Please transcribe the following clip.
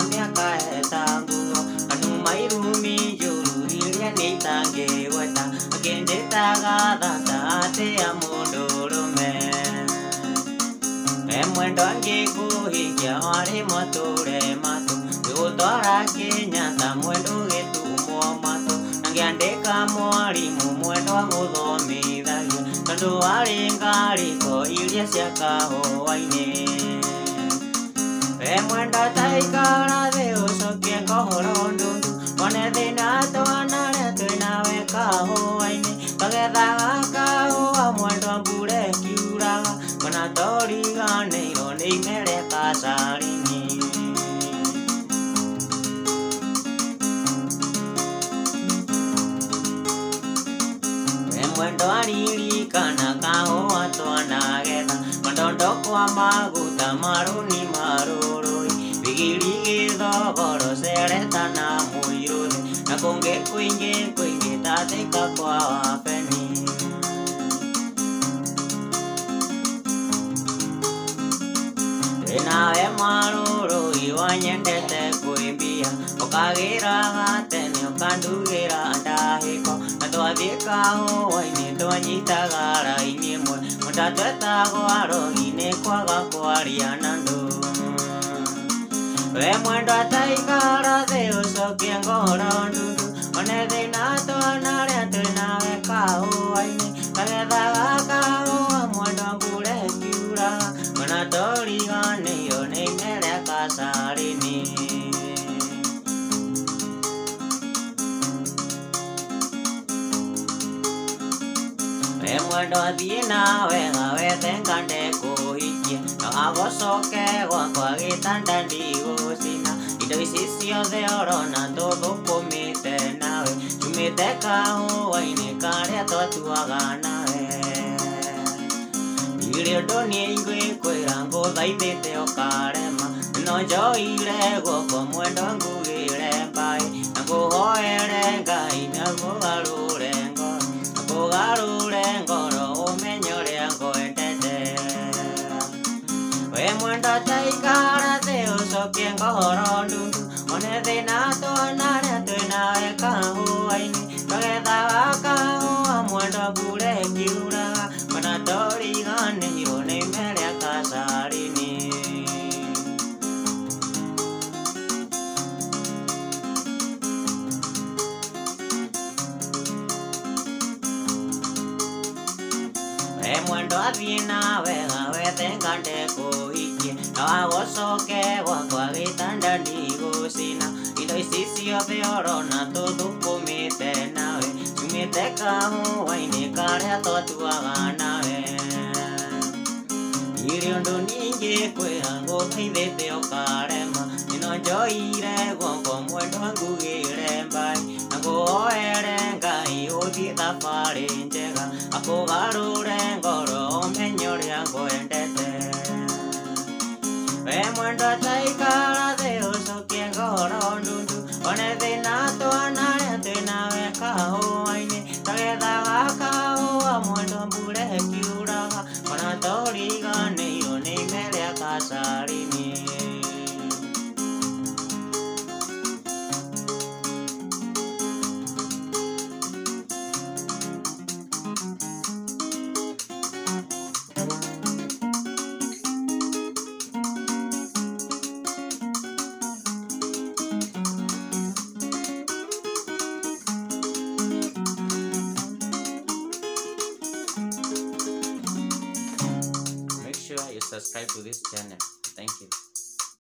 miaka etanguo anu mairumi juru iria nitange weta akendetaga thata ate ya mundurume mwendo angikuhikia wari mature matu gutwara Kenyatta mwendo gitumo matu nangiandika mwarimu mwendo guthomithagia tondu wari ngariko iria cia kahũa-inĩ mwendo taikara thĩ ũcokie ngohoro ndundu one thĩna twanarĩa twĩnawe kahũa-inĩ tũgethaga kahũa mwendo mbura ĩkiuraga ona tũriganĩirwo nĩ imere kacarinĩ mwendo aririkana kahũa twanagetha mandondo kwa maguta maruni marũrũi bigiri gĩthogoro ceretana mũirũthi na kũngĩ kũingĩ tathĩka kwa wabeni nawe marũrũi wanyendete kwĩmbia ũkagĩraga tene ũkandugĩra ndahĩko na twathiĩ kahũa-inĩ twanyitaga raini ĩmwe mũtatũ etagwo arogi nĩ kwaga kwaria na ndũ we mwendo ataikara thĩ ũcokie ngohoro ndundu one thĩna twanarĩa twĩnawe kahũa-inĩ kagethaga kahũa mwendo mbura ĩkiuraga ona tũriganĩirwo nĩ imere kacarinĩ mwendo athiĩ nawega wethenga ndekũhikia no agũcoke gwakwa gĩtanda ndigũcina indo ici ciothe ũrona tũthũkũmĩte nawe tumĩte kahũa-inĩ karĩa twatuaga nawe irĩ ũndũ niĩ ingĩkwĩra ngũthaithĩte ũkarema no njoire guoko mwendo ngugĩre mbaĩ na ngũhoere Ngai nakũgarũre ngoro ũmenye ũrĩa ngwendete we mwendo taikara thĩ ũcokie ngohoro ndundu one thĩna twanarĩa twĩnawe kahũa-inĩ tũgethaga kahũa mwendo mbura ĩkiuraga ona tũriganĩirwo nĩ imere kacarinĩ mwendo athiĩ nawega wethenga ndekũhikie no agũcoke gwakwa gĩtanda ndigũcina indo ici ciothe ũrona tũthũkũmĩte nawe tumĩte kahũa-inĩ karĩa twatuaga nawe irĩ ũndũ niĩ ingĩkwĩra ngũthaithĩte ũkarema no njoire guoko mwendo ngugĩre mbaĩ na ngũhoere Ngai ũthiĩ thabarĩ njega akũgarũre ngoro ũmenye ũrĩa ngwendete we mwendo taikara thĩ ũcokie ngohoro ndundu one thĩna twanarĩa twĩnawe kahũa-inĩ tũgethaga kahũa mwendo mbura ĩkiuraga ona tũriganĩirwo nĩ imere kacarinĩ subscribe to this channel. Thank you.